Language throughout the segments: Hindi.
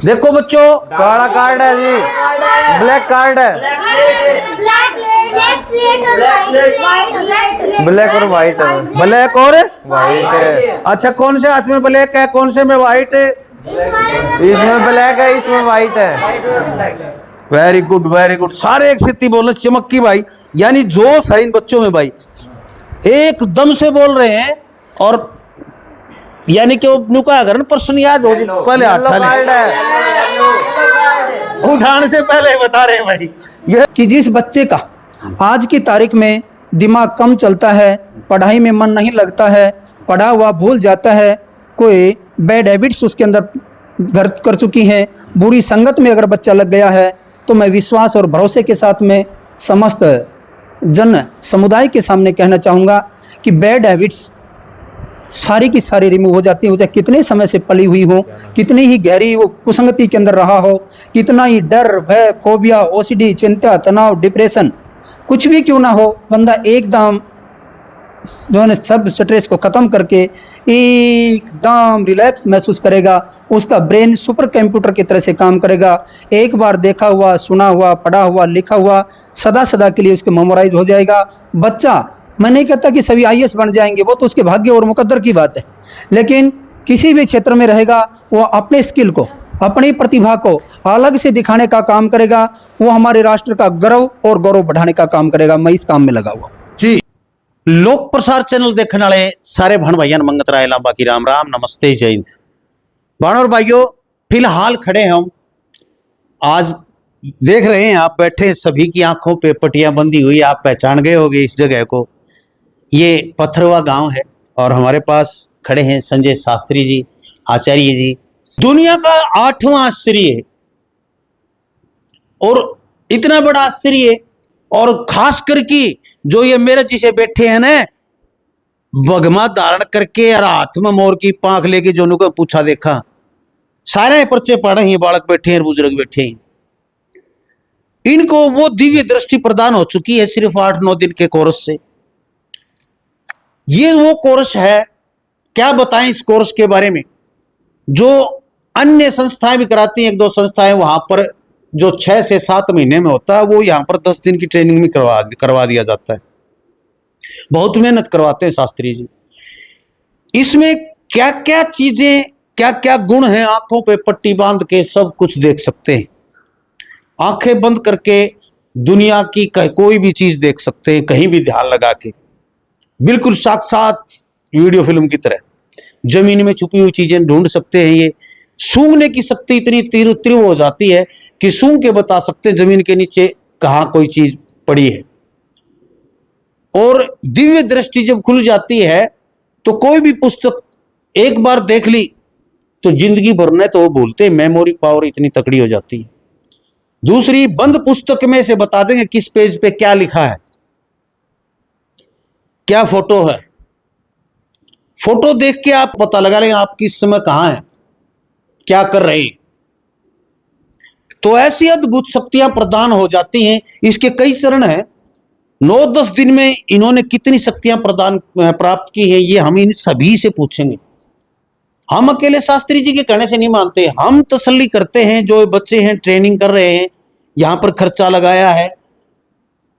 देखो बच्चों, काला कार्ड है जी, ब्लैक कार्ड है, ब्लैक और व्हाइट है, ब्लैक और व्हाइट है। अच्छा, कौन से हाथ में ब्लैक है, कौन से में व्हाइट है? इसमें ब्लैक है, इसमें व्हाइट है। Very good, very good. सारे एक सिद्धि बोल रहे, चमक्की भाई, यानी जो साइन बच्चों में भाई एकदम से बोल रहे हैं। और यानी कि वो कहा कर पर्सन याद हो जी, पहले हाथ उठाने से पहले बता रहे हैं भाई ये कि जिस बच्चे का आज की तारीख में दिमाग कम चलता है, पढ़ाई में मन नहीं लगता है, पढ़ा हुआ भूल जाता है, कोई बैड हैबिट्स उसके अंदर घर कर चुकी हैं, बुरी संगत में अगर बच्चा लग गया है, तो मैं विश्वास और भरोसे के साथ में समस्त जन समुदाय के सामने कहना चाहूँगा कि बैड हैबिट्स सारी की सारी रिमूव हो जाती है। चाहे कितने समय से पली हुई हो, कितनी ही गहरी वो कुसंगति के अंदर रहा हो, कितना ही डर, भय, फोबिया, ओसीडी, चिंता, तनाव, डिप्रेशन कुछ भी क्यों ना हो, बंदा एकदम जो है सब स्ट्रेस को ख़त्म करके एकदम रिलैक्स महसूस करेगा। उसका ब्रेन सुपर कंप्यूटर की तरह से काम करेगा। एक बार देखा हुआ, सुना हुआ, पढ़ा हुआ, लिखा हुआ सदा सदा के लिए उसके मेमोराइज हो जाएगा। बच्चा, मैं नहीं कहता कि सभी आईएएस बन जाएंगे, वो तो उसके भाग्य और मुकद्दर की बात है, लेकिन किसी भी क्षेत्र में रहेगा वो अपने स्किल को, अपनी प्रतिभा को अलग से दिखाने का काम करेगा। वो हमारे राष्ट्र का गर्व और गौरव बढ़ाने का काम करेगा। मैं इस काम में लगा हुआ जी। लोक प्रसार चैनल देखने वाले सारे भाण भाइयों मंगत राय लांबा की राम राम, नमस्ते, जय हिंद। भाण और भाइयों, फिलहाल खड़े हैं हम, आज देख रहे हैं आप बैठे, सभी की आंखों पे पट्टियां बंधी हुई, आप पहचान गए होंगे इस जगह को। ये पत्थरवा गांव है और हमारे पास खड़े हैं संजय शास्त्री जी, आचार्य जी, दुनिया का 8वां आश्चर्य और इतना बड़ा आश्चर्य। और खास करके जो ये मेरे जिसे बैठे हैं ना, भगमा धारण करके और हाथ में मोर की पांख लेके, जो को पूछा देखा, सारे पर्चे पढ़ रहे हैं, बालक बैठे हैं, बुजुर्ग बैठे हैं। इनको वो दिव्य दृष्टि प्रदान हो चुकी है सिर्फ 8-9 दिन के कोर्स से। ये वो कोर्स है, क्या बताएं इस कोर्स के बारे में, जो अन्य संस्थाएं भी कराती हैं। 1-2 संस्थाएं वहां पर जो 6 से 7 महीने में होता है, वो यहां पर 10 दिन की ट्रेनिंग में करवा दिया जाता है। बहुत मेहनत करवाते हैं शास्त्री जी। इसमें क्या क्या चीजें, क्या क्या गुण हैं, आंखों पे पट्टी बांध के सब कुछ देख सकते हैं। आंखें बंद करके दुनिया की कोई भी चीज देख सकते हैं, कहीं भी ध्यान लगा के, बिल्कुल साक्षात वीडियो फिल्म की तरह जमीन में छुपी हुई चीजें ढूंढ सकते हैं। ये सूंघने की शक्ति इतनी तीव्र हो जाती है कि सूंघ के बता सकते हैं जमीन के नीचे कहां कोई चीज पड़ी है। और दिव्य दृष्टि जब खुल जाती है तो कोई भी पुस्तक एक बार देख ली तो जिंदगी भर ने तो वो भूलते, मेमोरी पावर इतनी तकड़ी हो जाती है। दूसरी, बंद पुस्तक में से बता देंगे किस पेज पे क्या लिखा है, क्या फोटो है। फोटो देख के आप पता लगा लेंगे आप किस समय कहां हैं, क्या कर रहे हैं। तो ऐसी अद्भुत शक्तियां प्रदान हो जाती हैं। इसके कई चरण हैं। 9-10 दिन में इन्होंने कितनी शक्तियां प्राप्त की है, ये हम इन सभी से पूछेंगे। हम अकेले शास्त्री जी के कहने से नहीं मानते, हम तसल्ली करते हैं। जो बच्चे हैं ट्रेनिंग कर रहे हैं, यहां पर खर्चा लगाया है,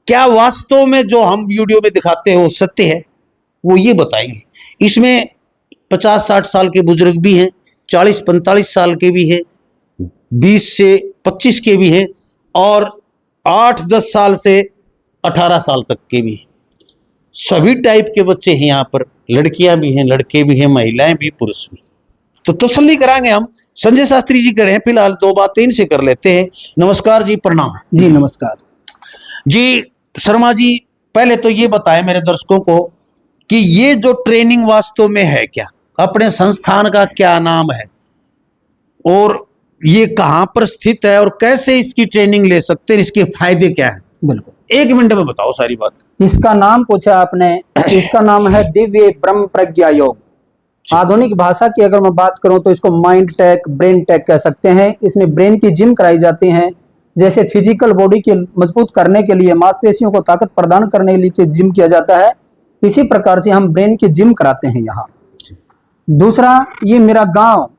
क्या वास्तव में जो हम वीडियो में दिखाते हैं वो सत्य है, वो ये बताएंगे। इसमें 50-60 साल के बुजुर्ग भी हैं, 40-45 साल के भी हैं, 20 से 25 के भी हैं, और 8-10 साल से 18 साल तक के भी हैं। सभी टाइप के बच्चे हैं यहाँ पर, लड़कियां भी हैं, लड़के भी हैं, महिलाएं भी, पुरुष भी। तो तसल्ली कराएंगे हम। संजय शास्त्री जी कह रहे हैं, फिलहाल 2 बातें इनसे कर लेते हैं। नमस्कार जी, प्रणाम जी। नमस्कार जी। शर्मा जी, पहले तो ये बताएं मेरे दर्शकों को कि ये जो ट्रेनिंग वास्तव में है क्या, अपने संस्थान का क्या नाम है, और ये कहां पर स्थित है, और कैसे इसकी ट्रेनिंग ले सकते हैं, इसके फायदे क्या है। बिल्कुल 1 मिनट में बताओ सारी बात। इसका नाम पूछा आपने, इसका नाम है दिव्य ब्रह्म प्रज्ञा योग। आधुनिक भाषा की अगर मैं बात करूं तो इसको माइंड टेक, ब्रेन टेक कह सकते हैं। इसमें ब्रेन की जिम कराई जाती है, जैसे फिजिकल बॉडी के मजबूत करने के लिए, मांसपेशियों को ताकत प्रदान करने के लिए जिम किया जाता है, इसी प्रकार से हम ब्रेन की जिम कराते हैं यहाँ। दूसरा, ये मेरा गांव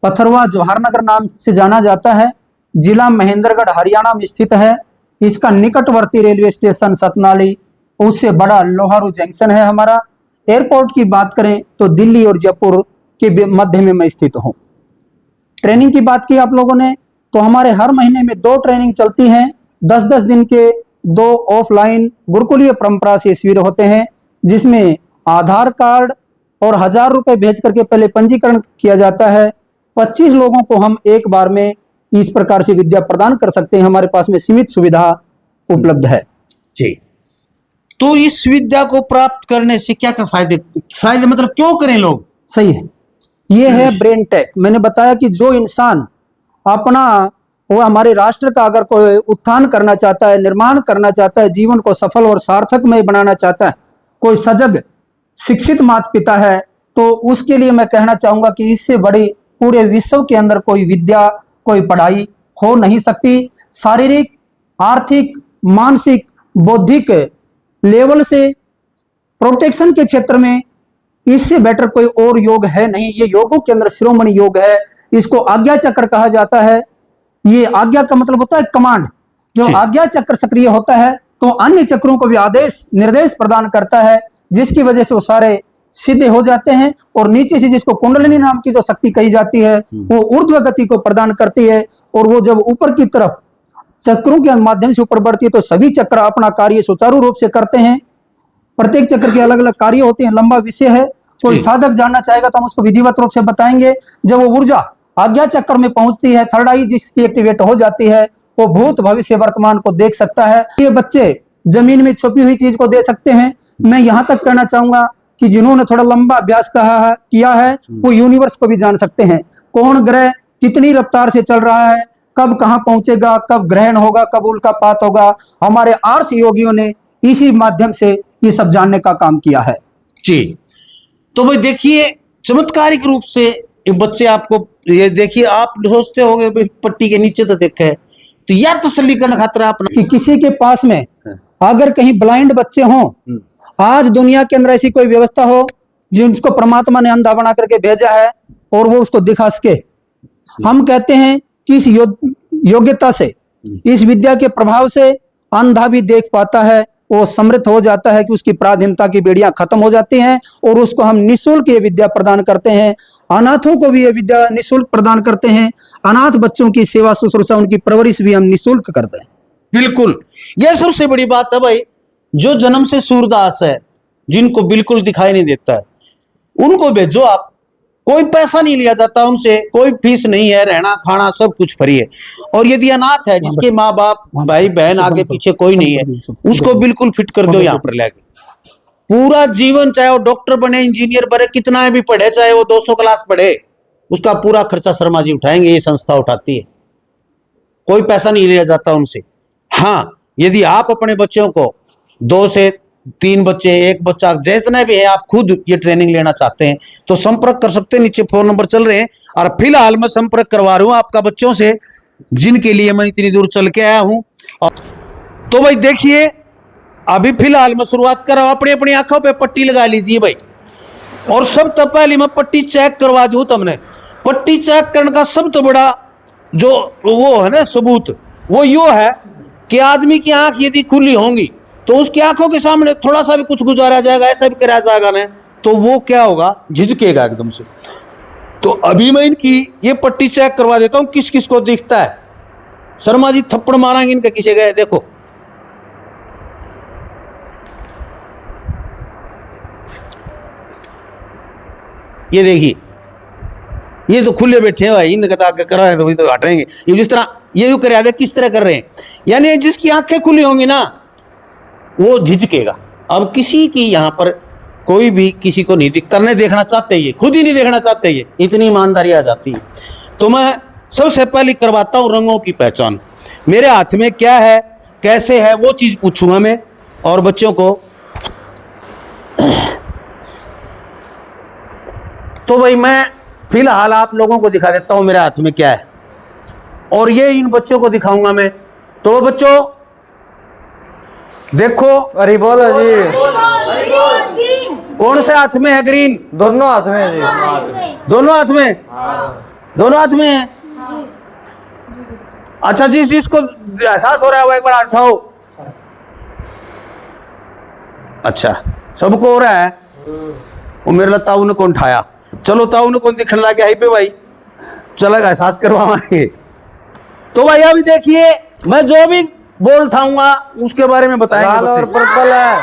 पथरवा जवाहरनगर नाम से जाना जाता है। जिला महेंद्रगढ़ हरियाणा में स्थित है। इसका निकटवर्ती रेलवे स्टेशन सतनाली, उससे बड़ा लोहारू जंक्शन है हमारा। एयरपोर्ट की बात करें तो दिल्ली और जयपुर के मध्य में मैं स्थित हूँ। ट्रेनिंग की बात की आप लोगों ने, तो हमारे हर महीने में 2 ट्रेनिंग चलती हैं। 10-10 दिन के 2 ऑफलाइन गुरुकुलीय परंपरा से शिविर होते हैं, जिसमें आधार कार्ड और 1000 रुपए भेज करके पहले पंजीकरण किया जाता है। 25 लोगों को हम एक बार में इस प्रकार से विद्या प्रदान कर सकते हैं। हमारे पास में सीमित सुविधा उपलब्ध है जी। तो इस विद्या को प्राप्त करने से क्या क्या फायदे मतलब क्यों करें लोग? सही है, ये है ब्रेन टेक। मैंने बताया कि जो इंसान अपना वो हमारे राष्ट्र का अगर कोई उत्थान करना चाहता है, निर्माण करना चाहता है, जीवन को सफल और सार्थकमय बनाना चाहता है, कोई सजग शिक्षित माता पिता है, तो उसके लिए मैं कहना चाहूंगा कि इससे बड़ी पूरे विश्व के अंदर कोई विद्या, कोई पढ़ाई हो नहीं सकती। शारीरिक, आर्थिक, मानसिक, बौद्धिक लेवल से प्रोटेक्शन के क्षेत्र में इससे बेटर कोई और योग है नहीं। ये योगों के अंदर शिरोमणि योग है। इसको आज्ञा चक्र कहा जाता है। ये आज्ञा का मतलब होता है कमांड। जो आज्ञा चक्र सक्रिय होता है तो अन्य चक्रों को भी आदेश निर्देश प्रदान करता है, जिसकी वजह से वो सारे सीधे हो जाते हैं। और नीचे से जिसको कुंडलिनी नाम की जो शक्ति कही जाती है, वो ऊर्ध्व गति को प्रदान करती है। और वो जब ऊपर की तरफ चक्रों के माध्यम से ऊपर बढ़ती है तो सभी चक्र अपना कार्य सुचारू रूप से करते हैं। प्रत्येक चक्र के अलग अलग कार्य होते हैं, लंबा विषय है। कोई साधक जानना चाहेगा तो हम उसको विधिवत रूप से बताएंगे। जब वो ऊर्जा आज्ञा चक्र में पहुंचती है, थर्ड आई जिसकी एक्टिवेट हो जाती है, वो भूत भविष्य वर्तमान को देख सकता है। ये बच्चे जमीन में छुपी हुई चीज को दे सकते हैं। मैं यहाँ तक कहना चाहूंगा कि जिन्होंने थोड़ा लंबा अभ्यास किया है वो यूनिवर्स को भी जान सकते हैं। कौन ग्रह कितनी रफ्तार से चल रहा है, कब कहाँ पहुंचेगा, कब ग्रहण होगा, कब उल्कापात होगा। हमारे आर्ष योगियों ने इसी माध्यम से ये सब जानने का काम किया है जी। तो भाई देखिए, चमत्कारिक रूप से ये बच्चे आपको ये देखिए, आप सोचते होंगे पट्टी के नीचे तो देखे, तो या तसल्ली करना खतरा अपना कि किसी के पास में अगर कहीं ब्लाइंड बच्चे हों, आज दुनिया के अंदर ऐसी कोई व्यवस्था हो जिसको परमात्मा ने अंधा बना करके भेजा है और वो उसको दिखा सके। हम कहते हैं कि इस योग्यता से, इस विद्या के प्रभाव से अंधा भी देख पाता है, वो समृद्ध हो जाता है कि उसकी पराधीनता की बेड़ियां खत्म हो जाती हैं। और उसको हम निःशुल्क ये विद्या प्रदान करते हैं। अनाथों को भी ये विद्या निःशुल्क प्रदान करते हैं। अनाथ बच्चों की सेवा शुश्रूषा, उनकी परवरिश भी हम निःशुल्क करते हैं। बिल्कुल, यह सबसे बड़ी बात है भाई। जो जन्म से सूरदास है, जिनको बिल्कुल दिखाई नहीं देता है, उनको भेजो आप। कोई पैसा नहीं लिया जाता उनसे, कोई फीस नहीं है, रहना खाना सब कुछ फ्री है। और यदि अनाथ है, जिसके माँ बाप भाई बहन आगे पीछे कोई नहीं है, उसको बिल्कुल फिट कर दो यहाँ पर लाके। पूरा जीवन, चाहे वो डॉक्टर बने, इंजीनियर बने, कितना भी पढ़े, चाहे वो 200 क्लास पढ़े, उसका पूरा खर्चा शर्मा जी उठाएंगे। ये संस्था उठाती है, कोई पैसा नहीं लिया जाता उनसे। हाँ, यदि आप अपने बच्चों को 2 से 3 बच्चे, 1 बच्चा, जितने भी है, आप खुद ये ट्रेनिंग लेना चाहते हैं तो संपर्क कर सकते हैं। नीचे फोन नंबर चल रहे हैं। और फिलहाल मैं संपर्क करवा रहा हूं आपका बच्चों से, जिनके लिए मैं इतनी दूर चल के आया हूं। तो भाई देखिए, अभी फिलहाल मैं शुरुआत कर रहा हूं। अपनी अपनी आंखों पे पट्टी लगा लीजिए भाई। और सब तो पहले मैं पट्टी चेक करवा दूं तुमने। पट्टी चेक करने का सबसे बड़ा जो वो है ना सबूत, वो यो है कि आदमी की आंख यदि खुली होंगी तो उसकी आंखों के सामने थोड़ा सा भी कुछ गुजारा जाएगा, ऐसा भी कराया जाएगा ना, तो वो क्या होगा, झिझकेगा एकदम से। तो अभी मैं इनकी ये पट्टी चेक करवा देता हूं, किस किस को दिखता है। शर्मा जी थप्पड़ मारेंगे इनके किसे गए, देखो ये देखिए, ये तो खुले बैठे हैं भाई। इनका तो करा है तो वही तो हटेंगे। ये जिस तरह ये यूं कर किस तरह कर रहे हैं, यानी जिसकी आंखें खुली होंगी ना वो झिझकेगा। अब किसी की यहाँ पर कोई भी किसी को नहीं करने देखना चाहते, ये खुद ही नहीं देखना चाहते, ये इतनी ईमानदारी आ जाती है। तो मैं सबसे पहले करवाता हूँ रंगों की पहचान। मेरे हाथ में क्या है, कैसे है, वो चीज़ पूछूंगा मैं और बच्चों को। तो भाई मैं फिलहाल आप लोगों को दिखा देता हूँ मेरे हाथ में क्या है, और ये इन बच्चों को दिखाऊंगा मैं। तो बच्चों देखो, अरे बोलो जी, कौन से हाथ में है ग्रीन? दोनों हाथ में जी। दोनों हाथ में। दोनों हाथ में है। अच्छा, जिस जिसको एहसास हो रहा है वो एक बार उठाओ। अच्छा, सबको हो रहा है। वो मेरे लिए ताऊ ने कौन उठाया, चलो ताऊ ने कौन दिखने लगा है पे भाई, चला एहसास करवाएंगे। तो भाई अभी देखिए, मैं जो भी बोल उठाऊंगा उसके बारे में बताएंगे। लाल और पर्पल है।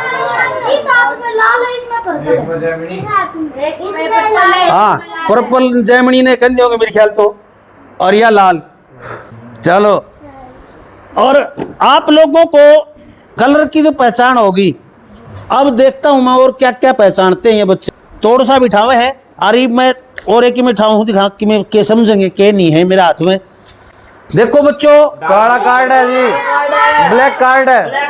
इस हाथ में लाल है, इसमें पर्पल है। इस हाथ में इसमें लाल है। हाँ, पर्पल जैमनी ने कंधे होंगे मेरे ख्याल तो, और यह लाल। चलो, और आप लोगों को कलर की तो पहचान होगी। अब देखता हूं मैं और क्या क्या पहचानते हैं ये बच्चे। तोड़ सा बिठावे है, अरे मैं और एक ही में उठाऊं दिखा कि मैं के समझेंगे के नहीं है मेरे हाथ में। देखो बच्चों, काला कार्ड है जी, ब्लैक कार्ड है। ब्लैक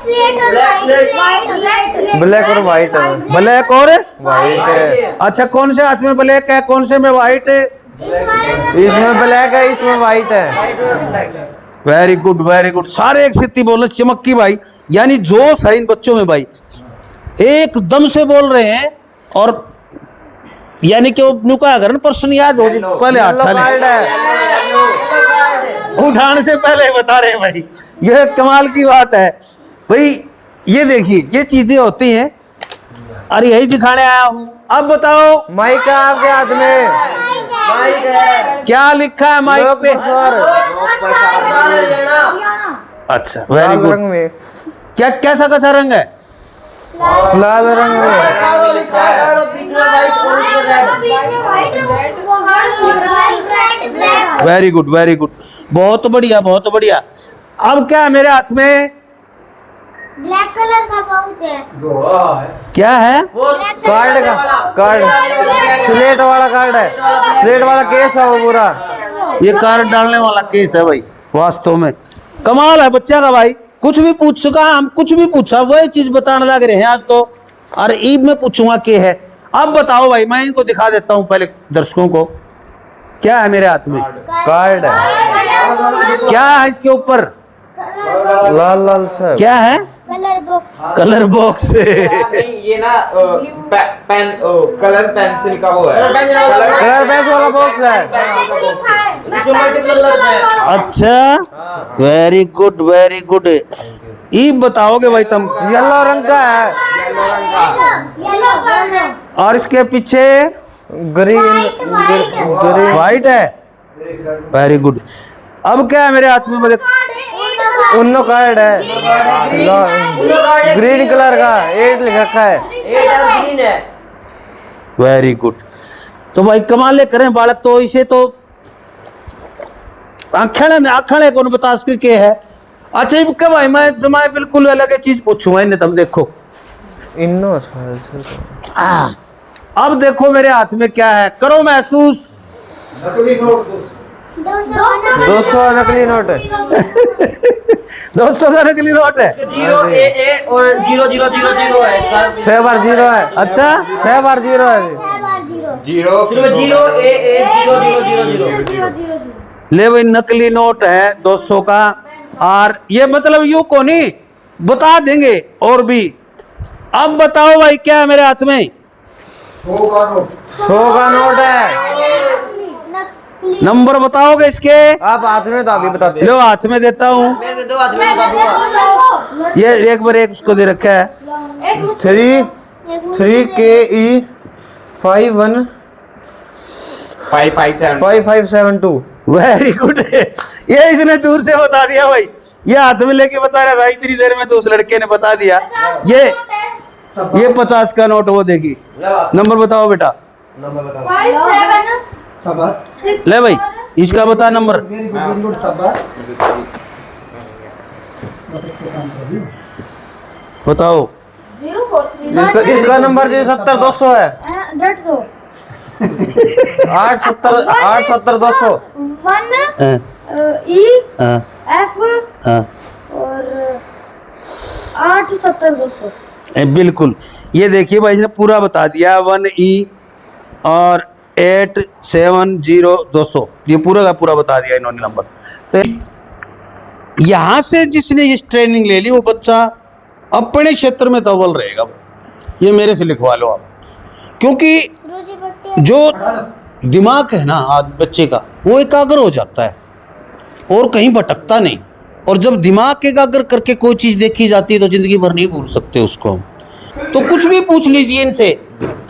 स्लेट और व्हाइट स्लेट। ब्लैक और व्हाइट है। ब्लैक और व्हाइट है। अच्छा, कौन से हाथ में ब्लैक है, कौन से में व्हाइट है? इसमें ब्लैक है, इसमें व्हाइट है। Very good, very good. सारे एक सिद्धि बोल चमक्की भाई, यानी जोश है इन बच्चों में भाई, एकदम से बोल रहे हैं। और यानी कि वो कहा अगर पर्सन याद हो पहले येलो कार्ड है। उठाने से पहले बता रहे हैं भाई, यह कमाल की बात है भाई। ये देखिए, ये चीजें होती हैं। अरे यही दिखाने आया हूं। अब बताओ, माइक है आपके हाथ में। क्या लिखा है माइक पे? लोकेश्वर। अच्छा, वेरी लाल गुड। रंग में। क्या कैसा कैसा रंग है? लाल रंग में। वेरी गुड, वेरी गुड, बहुत बढ़िया, बहुत बढ़िया। अब क्या है मेरे हाथ में? ब्लैक कलर का पाउच है। क्या है? कार्ड का कार्ड, स्लेट वाला कार्ड है। स्लेट वाला केस है वो पूरा। ये कार्ड डालने वाला केस है भाई। वास्तव में कमाल है बच्चा का भाई, कुछ भी पूछ सका, हम कुछ भी पूछा वही चीज बताने लग रहे हैं आज तो। और ईब में पूछूंगा के है। अब बताओ भाई, मैं इनको दिखा देता हूं पहले दर्शकों को। क्या है मेरे हाथ में? कार्ड है। क्या है इसके ऊपर? लाल लाल से। क्या है? Colour box. Colour box. ये ना पेन कलर पेंसिल का वो है, कलर पेंसिल वाला बॉक्स है। अच्छा, वेरी गुड, वेरी गुड। ये बताओगे भाई तुम? येलो रंग का है। Yellow colour. और इसके पीछे ग्रीन ग्रीन व्हाइट है। Very good. अब क्या है मेरे हाथ में? मुझे उन्नो कार्ड है। ग्रीन कलर का 8 लिख रखा है। ग्रीन है। Very good. तो भाई कमाल करें बालक, तो इसे तो आखड़े कौन बता सके के है। अच्छा क्या भाई, मैं बिल्कुल अलग चीज पूछूंगा इन्हें, तुम देखो। इन्नो अब देखो मेरे हाथ में क्या है, करो महसूस। 200 नकली नोट है। 200 का नकली नोट है। 0 8 और 0 0 0 0 है। 6 बार 0 है। अच्छा, 6 बार 0 है। 0 0 0 0 0 0 ले भाई, नकली नोट है 200 का। और ये मतलब यू को नहीं बता देंगे और भी। अब बताओ भाई, क्या है मेरे हाथ में? 100 का नोट है। नंबर बताओगे इसके? आप हाथ में तो अभी बताते हैं। लो हाथ में देता हूँ। मेरे दो आदमी बता दूंगा। ये एक बार एक उसको दे रखा है। 3 KE 51 5572। Very good. ये इसने दूर से बता दिया भाई, ये हाथ में लेके बता रहा था इतनी देर में, तो उस लड़के ने बता दिया। ये 50 का नोट, वो देखी। नंबर बताओ बेटा। ले भाई, इसका बता नंबर। बताओ। इसका नंबर जी 70 200 है। 8 70 200। 1 E F और 8 70 200। बिल्कुल, ये देखिए भाई ने पूरा बता दिया। 1E और 8 7 0 200, ये पूरा का पूरा बता दिया इन्होंने नंबर। तो यहाँ से जिसने ये ट्रेनिंग ले ली वो बच्चा अपने क्षेत्र में तो अव्वल रहेगा। ये मेरे से लिखवा लो आप, क्योंकि जो दिमाग है ना आज बच्चे का, वो एकाग्र हो जाता है और कहीं भटकता नहीं। और जब दिमाग एकाग्र करके कोई चीज़ देखी जाती है तो ज़िंदगी भर नहीं भूल सकते उसको हम। तो कुछ भी पूछ लीजिए इनसे,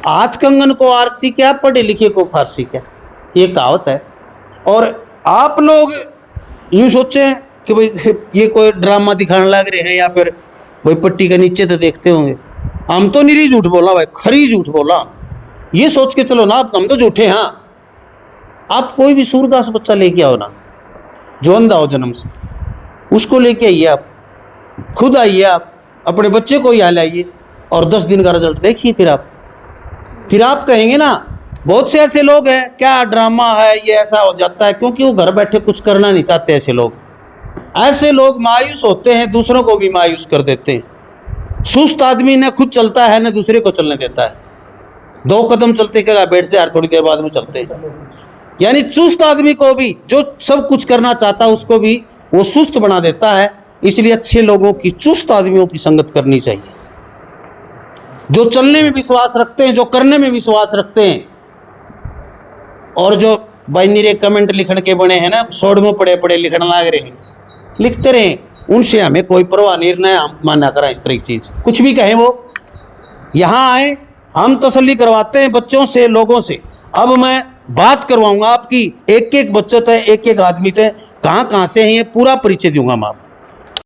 हाथ कंगन को आरसी क्या, पढ़े लिखे को फारसी क्या, ये कहावत है। और आप लोग यूँ सोचें कि भाई ये कोई ड्रामा दिखाने लग रहे हैं या फिर भाई पट्टी के नीचे तो देखते होंगे। हम तो निरी झूठ बोला भाई, खरी झूठ बोला, ये सोच के चलो ना हम तो झूठे। हाँ, आप कोई भी सूरदास बच्चा लेके आओ ना जो अंधा हो जन्म से, उसको लेके आइए, आप खुद आइए, आप अपने बच्चे को यहाँ लाइए और 10 दिन का रिजल्ट देखिए। फिर आप कहेंगे ना, बहुत से ऐसे लोग हैं क्या ड्रामा है, ये ऐसा हो जाता है क्योंकि वो घर बैठे कुछ करना नहीं चाहते। ऐसे लोग मायूस होते हैं, दूसरों को भी मायूस कर देते हैं। सुस्त आदमी न खुद चलता है न दूसरे को चलने देता है। 2 कदम चलते क्या बेड से यार थोड़ी देर बाद में चलते हैं। यानी चुस्त आदमी को भी, जो सब कुछ करना चाहता है उसको भी वो सुस्त बना देता है। इसलिए अच्छे लोगों की, चुस्त आदमियों की संगत करनी चाहिए, जो चलने में विश्वास रखते हैं, जो करने में विश्वास रखते हैं। और जो बाइनरी कमेंट लिखने के बने हैं ना, सोड में पड़े पड़े लिखने लग रहे हैं, लिखते रहें, उनसे हमें कोई परवाह नहीं, निर्णय हम माना करें इस तरह की चीज़, कुछ भी कहें वो। यहाँ आए, हम तसल्ली करवाते हैं बच्चों से, लोगों से। अब मैं बात करवाऊंगा आपकी, एक एक बच्चे थे, एक एक आदमी थे, कहाँ कहाँ से हैं, ये पूरा परिचय दूंगा मैं आपको।